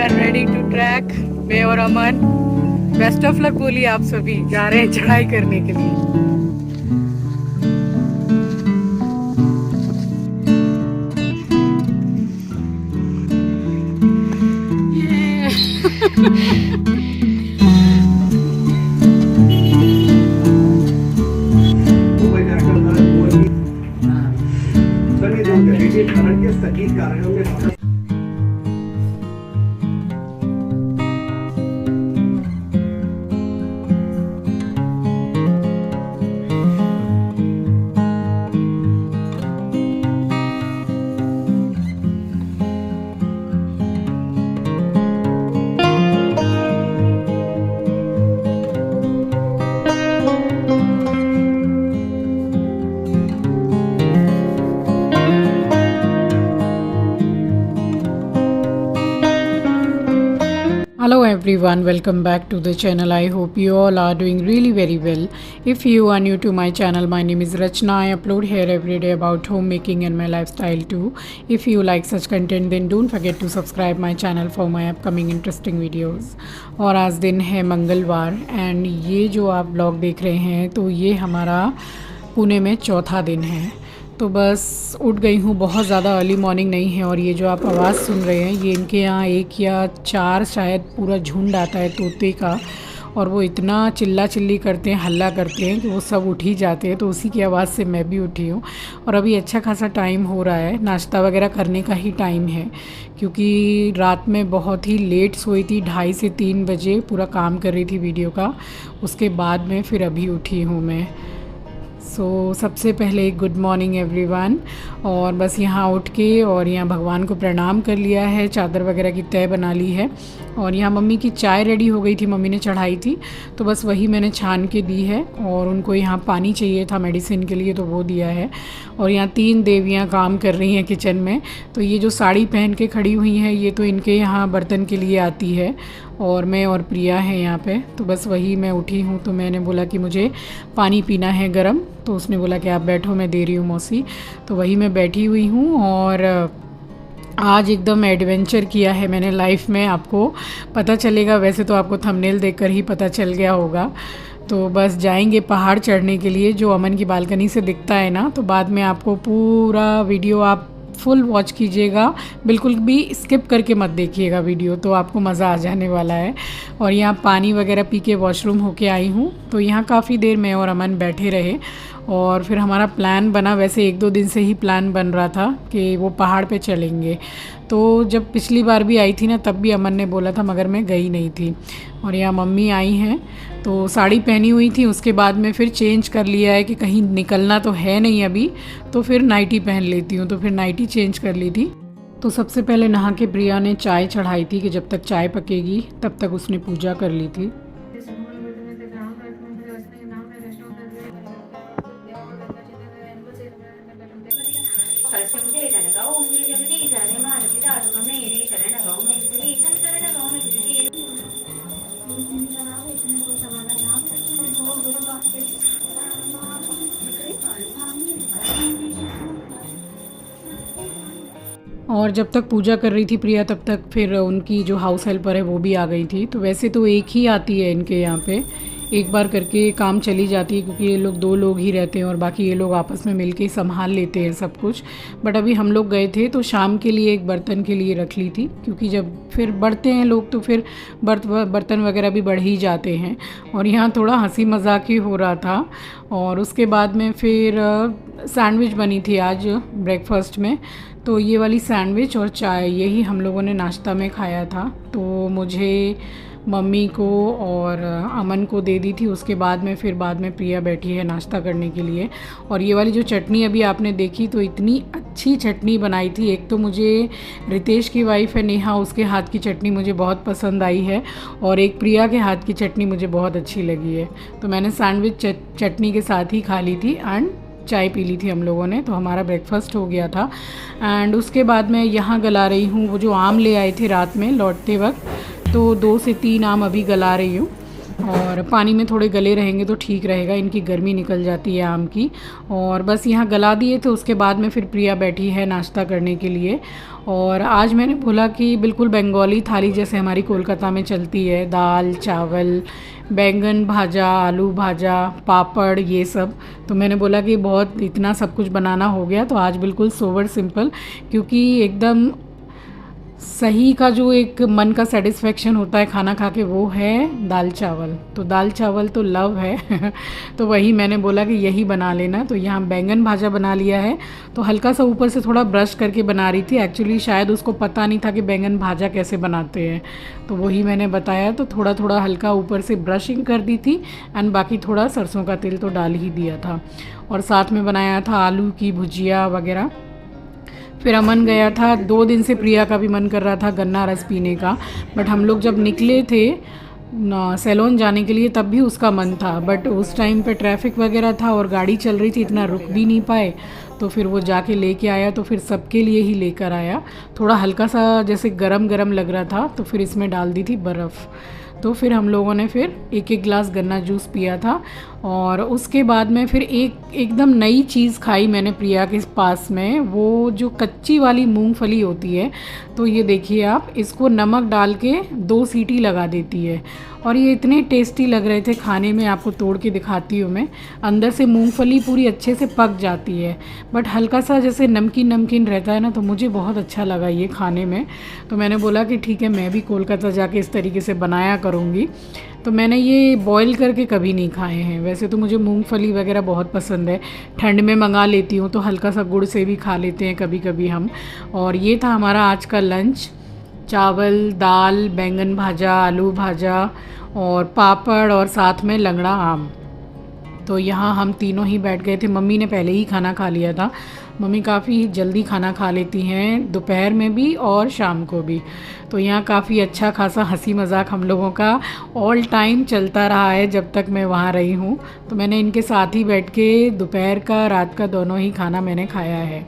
And ready to track. मैं और अमन best of luck बोलिए आप सभी, जा रहे हैं चढ़ाई करने के लिए। Hello everyone, welcome back to the channel. I hope you all are doing really very well. If you are new to my channel, my name is Rachna. I upload here every day about homemaking and my lifestyle too. If you like such content, then don't forget to subscribe my channel for my upcoming interesting videos. और आज दिन है मंगलवार and ये जो आप blog देख रहे हैं तो ये हमारा पुणे में चौथा दिन है। तो बस उठ गई हूँ, बहुत ज़्यादा अर्ली मॉर्निंग नहीं है। और ये जो आप आवाज़ सुन रहे हैं ये इनके यहाँ 1 या 4 शायद पूरा झुंड आता है तोते का, और वो इतना चिल्ला चिल्ली करते हैं, हल्ला करते हैं कि वो सब उठ ही जाते हैं। तो उसी की आवाज़ से मैं भी उठी हूँ। और अभी अच्छा खासा टाइम हो रहा है, नाश्ता वगैरह करने का ही टाइम है, क्योंकि रात में बहुत ही लेट सोई थी, 2:30 से 3 बजे पूरा काम कर रही थी वीडियो का। उसके बाद में फिर अभी उठी हूँ मैं। सबसे पहले गुड मॉर्निंग एवरीवन। और बस यहाँ उठ के और यहाँ भगवान को प्रणाम कर लिया है, चादर वगैरह की तय बना ली है। और यहाँ मम्मी की चाय रेडी हो गई थी, मम्मी ने चढ़ाई थी तो बस वही मैंने छान के दी है। और उनको यहाँ पानी चाहिए था मेडिसिन के लिए तो वो दिया है। और यहाँ 3 देवियाँ काम कर रही हैं किचन में। तो ये जो साड़ी पहन के खड़ी हुई हैं ये तो इनके यहाँ बर्तन के लिए आती है, और मैं और प्रिया है यहाँ पे। तो बस वही मैं उठी हूँ तो मैंने बोला कि मुझे पानी पीना है गरम। तो उसने बोला कि आप बैठो, मैं दे रही हूँ मौसी। तो वही मैं बैठी हुई हूँ। और आज एकदम एडवेंचर किया है मैंने लाइफ में, आपको पता चलेगा। वैसे तो आपको थंबनेल देखकर ही पता चल गया होगा। तो बस जाएंगे पहाड़ चढ़ने के लिए, जो अमन की बालकनी से दिखता है ना। तो बाद में आपको पूरा वीडियो आप फुल वॉच कीजिएगा, बिल्कुल भी स्किप करके मत देखिएगा वीडियो, तो आपको मज़ा आ जाने वाला है। और यहाँ पानी वगैरह पी के वॉशरूम होके आई हूँ। तो यहाँ काफ़ी देर मैं और अमन बैठे रहे। और फिर हमारा प्लान बना, वैसे 1-2 दिन से ही प्लान बन रहा था कि वो पहाड़ पे चलेंगे। तो जब पिछली बार भी आई थी ना तब भी अमन ने बोला था, मगर मैं गई नहीं थी। और यहाँ मम्मी आई हैं तो साड़ी पहनी हुई थी, उसके बाद में फिर चेंज कर लिया है कि कहीं निकलना तो है नहीं अभी, तो फिर नाइटी पहन लेती हूँ। तो फिर नाइटी चेंज कर ली थी। तो सबसे पहले नहा के प्रिया ने चाय चढ़ाई थी कि जब तक चाय पकेगी तब तक उसने पूजा कर ली थी। और जब तक पूजा कर रही थी प्रिया तब तक फिर उनकी जो हाउस हेल्पर है वो भी आ गई थी। तो वैसे तो एक ही आती है इनके यहाँ पे, एक बार करके काम चली जाती है, क्योंकि ये लोग 2 लोग ही रहते हैं और बाकी ये लोग आपस में मिलके संभाल लेते हैं सब कुछ। बट अभी हम लोग गए थे तो शाम के लिए एक बर्तन के लिए रख ली थी, क्योंकि जब फिर बढ़ते हैं लोग तो फिर बर्तन वगैरह भी बढ़ ही जाते हैं। और यहाँ थोड़ा हंसी मजाक ही हो रहा था। और उसके बाद में फिर सैंडविच बनी थी आज ब्रेकफास्ट में। तो ये वाली सैंडविच और चाय यही हम लोगों ने नाश्ता में खाया था। तो मुझे, मम्मी को और अमन को दे दी थी। उसके बाद में प्रिया बैठी है नाश्ता करने के लिए। और ये वाली जो चटनी अभी आपने देखी तो इतनी अच्छी चटनी बनाई थी। एक तो मुझे रितेश की वाइफ है नेहा, उसके हाथ की चटनी मुझे बहुत पसंद आई है, और एक प्रिया के हाथ की चटनी मुझे बहुत अच्छी लगी है। तो मैंने सैंडविच चटनी के साथ ही खा ली थी एंड चाय पी ली थी हम लोगों ने। तो हमारा ब्रेकफास्ट हो गया था। एंड उसके बाद मैं यहाँ गला रही हूँ वो जो आम ले आए थे रात में लौटते वक्त, तो 2 से 3 आम अभी गला रही हूँ। और पानी में थोड़े गले रहेंगे तो ठीक रहेगा, इनकी गर्मी निकल जाती है आम की। और बस यहाँ गला दिए थे, उसके बाद में फिर प्रिया बैठी है नाश्ता करने के लिए। और आज मैंने बोला कि बिल्कुल बंगाली थाली जैसे हमारी कोलकाता में चलती है, दाल चावल बैंगन भाजा आलू भाजा पापड़ ये सब। तो मैंने बोला कि बहुत इतना सब कुछ बनाना हो गया, तो आज बिल्कुल सोवर सिंपल, क्योंकि एकदम सही का जो एक मन का सेटिस्फेक्शन होता है खाना खा के वो है दाल चावल। तो दाल चावल तो लव है तो वही मैंने बोला कि यही बना लेना। तो यहाँ बैंगन भाजा बना लिया है, तो हल्का सा ऊपर से थोड़ा ब्रश करके बना रही थी। एक्चुअली शायद उसको पता नहीं था कि बैंगन भाजा कैसे बनाते हैं, तो वही मैंने बताया। तो थोड़ा थोड़ा हल्का ऊपर से ब्रशिंग कर दी थी एंड बाकी थोड़ा सरसों का तेल तो डाल ही दिया था। और साथ में बनाया था आलू की भुजिया वगैरह। फिर अमन गया था, 2 दिन से प्रिया का भी मन कर रहा था गन्ना रस पीने का, बट हम लोग जब निकले थे सैलून जाने के लिए तब भी उसका मन था, बट उस टाइम पे ट्रैफिक वगैरह था और गाड़ी चल रही थी, इतना रुक भी नहीं पाए। तो फिर वो जाके लेके आया, तो फिर सबके लिए ही लेकर आया। थोड़ा हल्का सा जैसे गरम गरम लग रहा था, तो फिर इसमें डाल दी थी बर्फ़। तो फिर हम लोगों ने फिर एक एक गिलास गन्ना जूस पिया था। और उसके बाद में फिर एकदम नई चीज़ खाई मैंने प्रिया के पास में, वो जो कच्ची वाली मूंगफली होती है। तो ये देखिए आप, इसको नमक डाल के 2 सीटी लगा देती है और ये इतने टेस्टी लग रहे थे खाने में। आपको तोड़ के दिखाती हूँ मैं। अंदर से मूंगफली पूरी अच्छे से पक जाती है, बट हल्का सा जैसे नमकीन नमकीन रहता है ना, तो मुझे बहुत अच्छा लगा ये खाने में। तो मैंने बोला कि ठीक है, मैं भी कोलकाता जाके इस तरीके से बनाया करूँगी। तो मैंने ये बॉईल करके कभी नहीं खाए हैं। वैसे तो मुझे मूंगफली वगैरह बहुत पसंद है, ठंड में मंगा लेती हूँ, तो हल्का सा गुड़ से भी खा लेते हैं कभी कभी हम। और ये था हमारा आज का लंच, चावल दाल बैंगन भाजा आलू भाजा और पापड़ और साथ में लंगड़ा आम। तो यहाँ हम तीनों ही बैठ गए थे। मम्मी ने पहले ही खाना खा लिया था। मम्मी काफ़ी जल्दी खाना खा लेती हैं, दोपहर में भी और शाम को भी। तो यहाँ काफ़ी अच्छा खासा हंसी मजाक हम लोगों का ऑल टाइम चलता रहा है जब तक मैं वहाँ रही हूँ। तो मैंने इनके साथ ही बैठ के दोपहर का रात का दोनों ही खाना मैंने खाया है।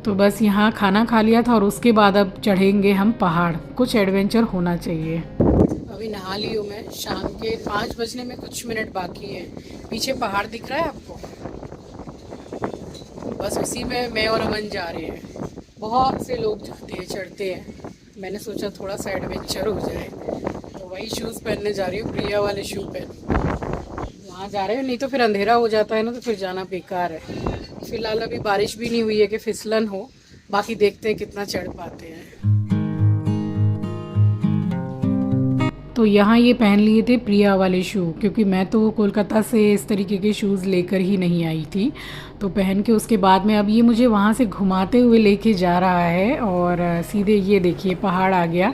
तो बस यहाँ खाना खा लिया था और उसके बाद अब चढ़ेंगे हम पहाड़। कुछ एडवेंचर होना चाहिए। अभी नहा ली हूँ मैं, शाम के 5 बजने में कुछ मिनट बाकी है। पीछे पहाड़ दिख रहा है आपको, बस उसी में मैं और अमन जा रहे हैं। बहुत से लोग जाते हैं चढ़ते हैं, मैंने सोचा थोड़ा सा एडवेंचर हो जाए, तो वही शूज़ पहनने जा रही हूँ, प्रिया वाले शू पहन। वहाँ जा रहे हो, नहीं तो फिर अंधेरा हो जाता है ना, तो फिर जाना बेकार है। फिलहाल अभी बारिश भी नहीं हुई है कि फिसलन हो, बाकी देखते हैं कितना चढ़ पाते हैं। तो यहाँ ये पहन लिए थे प्रिया वाले शू, क्योंकि मैं तो कोलकाता से इस तरीके के शूज़ लेकर ही नहीं आई थी। तो पहन के उसके बाद में अब ये मुझे वहाँ से घुमाते हुए लेके जा रहा है और सीधे ये देखिए पहाड़ आ गया।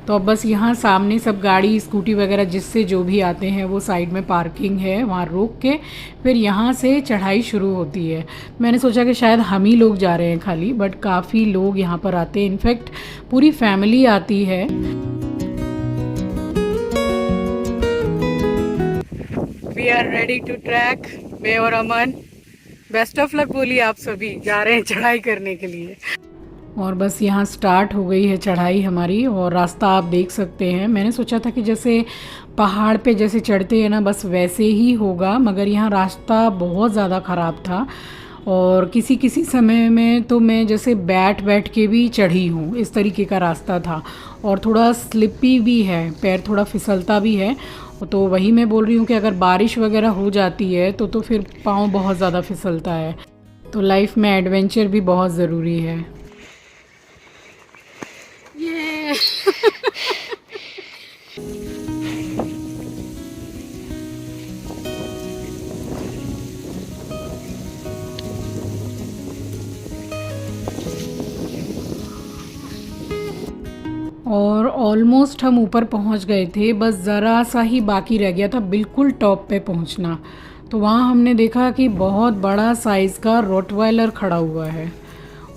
तो अब बस यहाँ सामने सब गाड़ी स्कूटी वगैरह जिससे जो भी आते हैं वो साइड में पार्किंग है, वहाँ रोक के फिर यहाँ से चढ़ाई शुरू होती है। मैंने सोचा कि शायद हम ही लोग जा रहे हैं खाली, बट काफ़ी लोग यहाँ पर आते हैं, इनफैक्ट पूरी फैमिली आती है। We are ready to track, मैं और अमन। बेस्ट ऑफ लक बोलिए आप सभी, जा रहे हैं चढ़ाई करने के लिए। और बस यहाँ स्टार्ट हो गई है चढ़ाई हमारी, और रास्ता आप देख सकते हैं। मैंने सोचा था कि जैसे पहाड़ पे जैसे चढ़ते हैं ना, बस वैसे ही होगा, मगर यहाँ रास्ता बहुत ज़्यादा ख़राब था। और किसी किसी समय में तो मैं जैसे बैठ के भी चढ़ी हूँ, इस तरीके का रास्ता था। और थोड़ा स्लिपी भी है, पैर थोड़ा फिसलता भी है। तो वही मैं बोल रही हूँ कि अगर बारिश वगैरह हो जाती है तो फिर पाँव बहुत ज़्यादा फिसलता है। तो लाइफ में एडवेंचर भी बहुत ज़रूरी है। ये और ऑलमोस्ट हम ऊपर पहुंच गए थे, बस ज़रा सा ही बाकी रह गया था बिल्कुल टॉप पे पहुंचना। तो वहाँ हमने देखा कि बहुत बड़ा साइज़ का रोटवाइलर खड़ा हुआ है,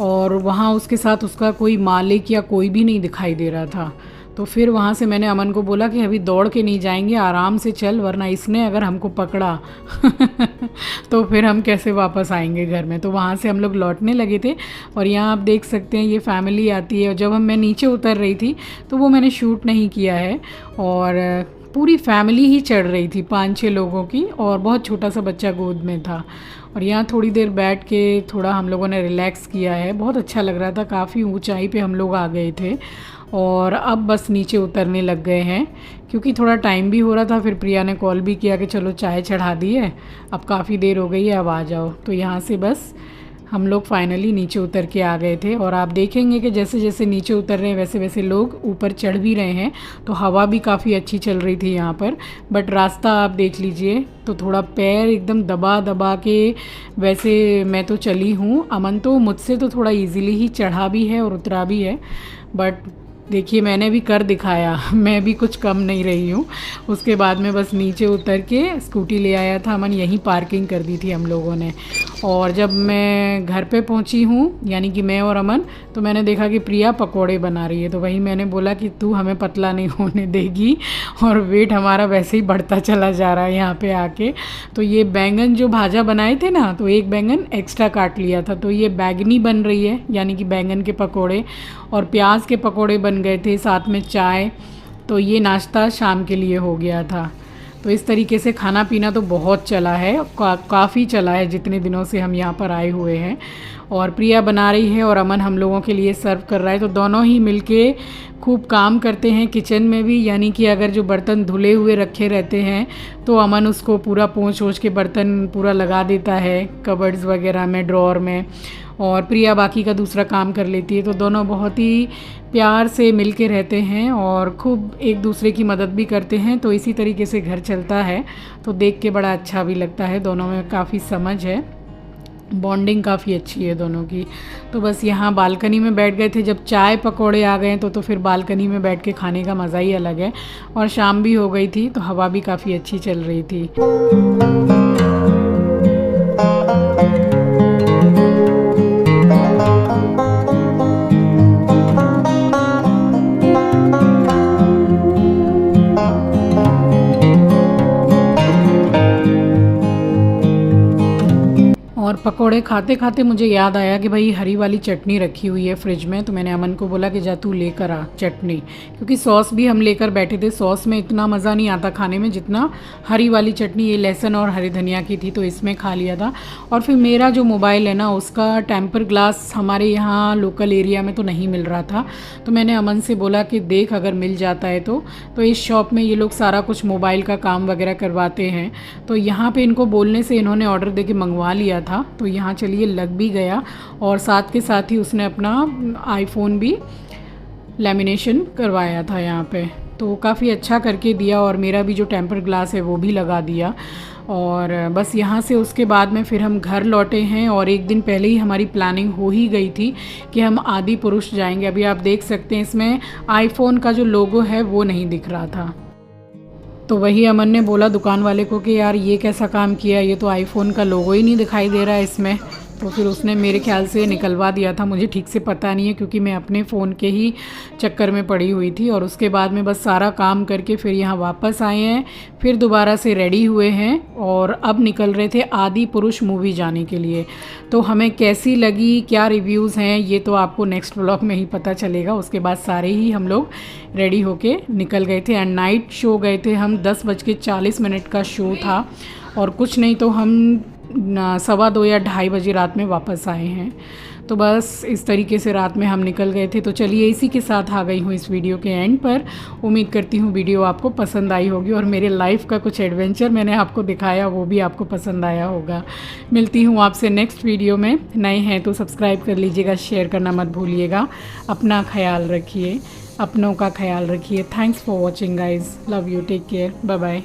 और वहाँ उसके साथ उसका कोई मालिक या कोई भी नहीं दिखाई दे रहा था। तो फिर वहाँ से मैंने अमन को बोला कि अभी दौड़ के नहीं जाएंगे, आराम से चल, वरना इसने अगर हमको पकड़ा तो फिर हम कैसे वापस आएंगे घर में। तो वहाँ से हम लोग लौटने लगे थे। और यहाँ आप देख सकते हैं ये फैमिली आती है। और जब मैं नीचे उतर रही थी तो वो मैंने शूट नहीं किया है। और पूरी फैमिली ही चढ़ रही थी, 5-6 लोगों की, और बहुत छोटा सा बच्चा गोद में था। और यहाँ थोड़ी देर बैठ के थोड़ा हम लोगों ने रिलैक्स किया है, बहुत अच्छा लग रहा था। काफ़ी ऊंचाई पे हम लोग आ गए थे और अब बस नीचे उतरने लग गए हैं क्योंकि थोड़ा टाइम भी हो रहा था। फिर प्रिया ने कॉल भी किया कि चलो चाय चढ़ा दी है, अब काफ़ी देर हो गई है, अब आ जाओ। तो यहाँ से बस हम लोग फाइनली नीचे उतर के आ गए थे। और आप देखेंगे कि जैसे जैसे नीचे उतर रहे हैं वैसे वैसे लोग ऊपर चढ़ भी रहे हैं। तो हवा भी काफ़ी अच्छी चल रही थी यहाँ पर, बट रास्ता आप देख लीजिए तो थोड़ा पैर एकदम दबा दबा के, वैसे मैं तो चली हूँ, अमन तो मुझसे तो थोड़ा इजीली ही चढ़ा भी है और उतरा भी है, बट देखिए मैंने भी कर दिखाया, मैं भी कुछ कम नहीं रही हूँ। उसके बाद में बस नीचे उतर के स्कूटी ले आया था अमन, यहीं पार्किंग कर दी थी हम लोगों ने। और जब मैं घर पे पहुँची हूँ, यानी कि मैं और अमन, तो मैंने देखा कि प्रिया पकोड़े बना रही है। तो वही मैंने बोला कि तू हमें पतला नहीं होने देगी, और वेट हमारा वैसे ही बढ़ता चला जा रहा है यहाँ पे आके। तो ये बैंगन जो भाजा बनाए थे ना, तो एक बैंगन एक्स्ट्रा काट लिया था, तो ये बैंगनी बन रही है, यानी कि बैंगन के पकोड़े, और प्याज के पकोड़े बन गए थे, साथ में चाय। तो ये नाश्ता शाम के लिए हो गया था। तो इस तरीके से खाना पीना तो बहुत चला है, काफ़ी चला है जितने दिनों से हम यहाँ पर आए हुए हैं। और प्रिया बना रही है और अमन हम लोगों के लिए सर्व कर रहा है। तो दोनों ही मिलके खूब काम करते हैं किचन में भी, यानी कि अगर जो बर्तन धुले हुए रखे रहते हैं तो अमन उसको पूरा पोंछ ओछ के बर्तन पूरा लगा देता है कबर्ड्स वगैरह में, ड्रॉर में, और प्रिया बाकी का दूसरा काम कर लेती है। तो दोनों बहुत ही प्यार से मिल के रहते हैं और खूब एक दूसरे की मदद भी करते हैं। तो इसी तरीके से घर चलता है, तो देख के बड़ा अच्छा भी लगता है। दोनों में काफ़ी समझ है, बॉन्डिंग काफ़ी अच्छी है दोनों की। तो बस यहाँ बालकनी में बैठ गए थे, जब चाय पकोड़े आ गए तो फिर बालकनी में बैठ के खाने का मज़ा ही अलग है। और शाम भी हो गई थी तो हवा भी काफ़ी अच्छी चल रही थी। और पकोड़े खाते खाते मुझे याद आया कि भाई हरी वाली चटनी रखी हुई है फ्रिज में। तो मैंने अमन को बोला कि जा तू लेकर आ चटनी, क्योंकि सॉस भी हम लेकर बैठे थे। सॉस में इतना मज़ा नहीं आता खाने में जितना हरी वाली चटनी, ये लहसुन और हरी धनिया की थी, तो इसमें खा लिया था। और फिर मेरा जो मोबाइल है ना, उसका टेम्पर ग्लास हमारे यहाँ लोकल एरिया में तो नहीं मिल रहा था। तो मैंने अमन से बोला कि देख अगर मिल जाता है तो इस शॉप में ये लोग सारा कुछ मोबाइल का काम वगैरह करवाते हैं। तो यहाँ पर इनको बोलने से इन्होंने ऑर्डर दे के मंगवा लिया था। तो यहाँ चलिए लग भी गया, और साथ के साथ ही उसने अपना आईफोन भी लैमिनेशन करवाया था यहाँ पे। तो काफ़ी अच्छा करके दिया, और मेरा भी जो टेम्पर ग्लास है वो भी लगा दिया। और बस यहाँ से उसके बाद में फिर हम घर लौटे हैं। और एक दिन पहले ही हमारी प्लानिंग हो ही गई थी कि हम आदि पुरुष जाएंगे। अभी आप देख सकते हैं इसमें आईफोन का जो लोगो है वो नहीं दिख रहा था। तो वही अमन ने बोला दुकान वाले को कि यार ये कैसा काम किया, ये तो आईफोन का लोगो ही नहीं दिखाई दे रहा है इसमें। तो फिर उसने मेरे ख्याल से निकलवा दिया था, मुझे ठीक से पता नहीं है क्योंकि मैं अपने फ़ोन के ही चक्कर में पड़ी हुई थी। और उसके बाद में बस सारा काम करके फिर यहाँ वापस आए हैं, फिर दोबारा से रेडी हुए हैं और अब निकल रहे थे आदि पुरुष मूवी जाने के लिए। तो हमें कैसी लगी, क्या रिव्यूज़ हैं, ये तो आपको नेक्स्ट व्लॉग में ही पता चलेगा। उसके बाद सारे ही हम लोग रेडी होके निकल गए थे। एंड नाइट शो गए थे हम, 10:40 का शो था, और कुछ नहीं तो हम 2:15 या 2:30 बजे रात में वापस आए हैं। तो बस इस तरीके से रात में हम निकल गए थे। तो चलिए इसी के साथ आ गई हूँ इस वीडियो के एंड पर। उम्मीद करती हूँ वीडियो आपको पसंद आई होगी, और मेरे लाइफ का कुछ एडवेंचर मैंने आपको दिखाया वो भी आपको पसंद आया होगा। मिलती हूँ आपसे नेक्स्ट वीडियो में। नए हैं तो सब्सक्राइब कर लीजिएगा, शेयर करना मत भूलिएगा। अपना ख्याल रखिए, अपनों का ख्याल रखिए। Thanks for watching guys, love you, take care, bye bye.